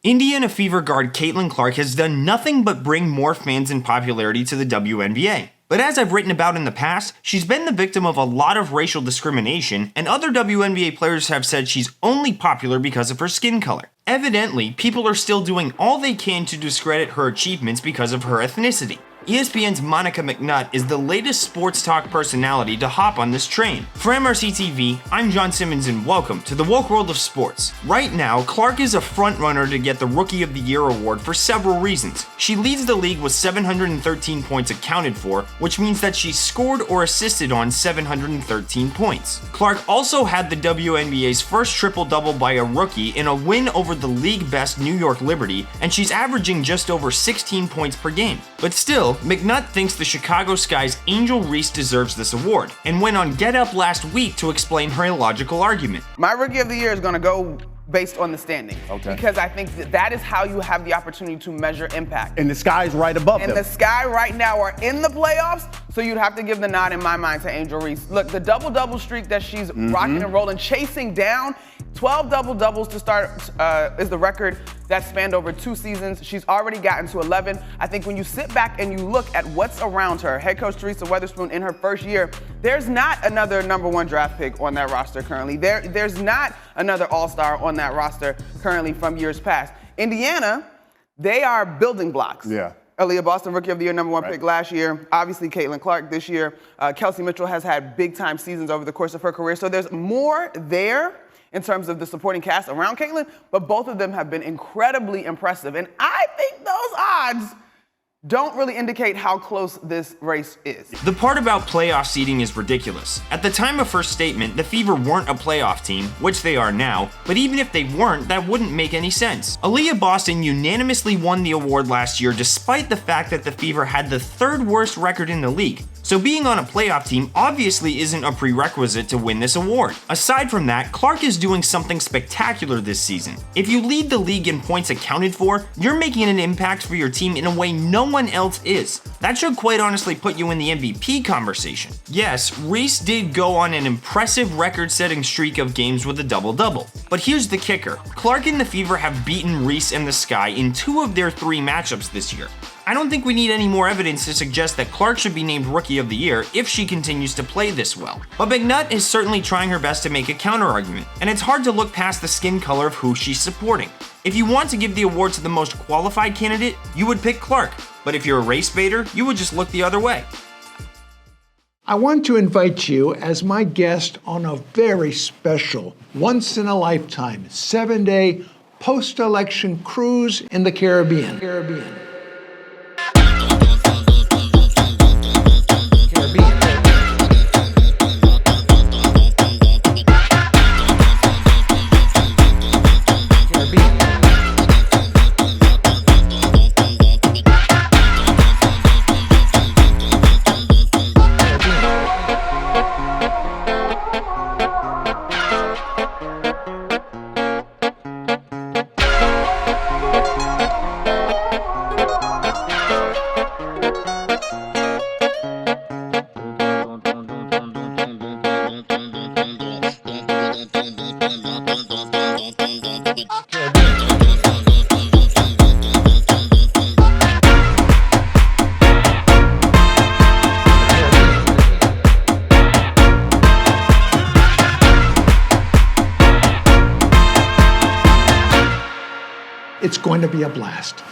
Indiana Fever guard Caitlin Clark has done nothing but bring more fans and popularity to the WNBA. But as I've written about in the past, she's been the victim of a lot of racial discrimination, and other WNBA players have said she's only popular because of her skin color. Evidently, people are still doing all they can to discredit her achievements because of her ethnicity. ESPN's Monica McNutt is the latest sports talk personality to hop on this train. For MRC-TV, I'm John Simmons and welcome to the woke world of sports. Right now, Clark is a frontrunner to get the Rookie of the Year award for several reasons. She leads the league with 713 points accounted for, which means that she scored or assisted on 713 points. Clark also had the WNBA's first triple-double by a rookie in a win over the league-best New York Liberty, and she's averaging just over 16 points per game. But still, McNutt thinks the Chicago Sky's Angel Reese deserves this award, and went on Get Up last week to explain her illogical argument. My Rookie of the Year is going to go based on the standings. Okay. Because I think that is how you have the opportunity to measure impact. And the sky's right above them. And the Sky right now are in the playoffs, so you'd have to give the nod in my mind to Angel Reese. Look, the double-double streak that she's rocking and rolling, chasing down, 12 double-doubles to start is the record that spanned over 2 seasons. She's already gotten to 11. I think when you sit back and you look at what's around her, head coach Teresa Weatherspoon in her first year, there's not another #1 draft pick on that roster currently. There's not another all-star on that roster currently from years past. Indiana, they are building blocks. Yeah. Aaliyah Boston, Rookie of the Year, #1 pick last year. Obviously, Caitlin Clark this year. Kelsey Mitchell has had big-time seasons over the course of her career. So there's more there in terms of the supporting cast around Caitlin, but both of them have been incredibly impressive. And I think those odds don't really indicate how close this race is. The part about playoff seeding is ridiculous. At the time of her statement, the Fever weren't a playoff team, which they are now, but even if they weren't, that wouldn't make any sense. Aaliyah Boston unanimously won the award last year despite the fact that the Fever had the 3rd worst record in the league. So being on a playoff team obviously isn't a prerequisite to win this award. Aside from that, Clark is doing something spectacular this season. If you lead the league in points accounted for, you're making an impact for your team in a way no one else is. That should quite honestly put you in the MVP conversation. Yes, Reese did go on an impressive record-setting streak of games with a double-double. But here's the kicker. Clark and the Fever have beaten Reese and the Sky in 2 of their 3 matchups this year. I don't think we need any more evidence to suggest that Clark should be named Rookie of the Year if she continues to play this well. But McNutt is certainly trying her best to make a counter-argument, and it's hard to look past the skin color of who she's supporting. If you want to give the award to the most qualified candidate, you would pick Clark, but if you're a race baiter, you would just look the other way. I want to invite you as my guest on a very special, once-in-a-lifetime, 7-day post-election cruise in the Caribbean. It's going to be a blast.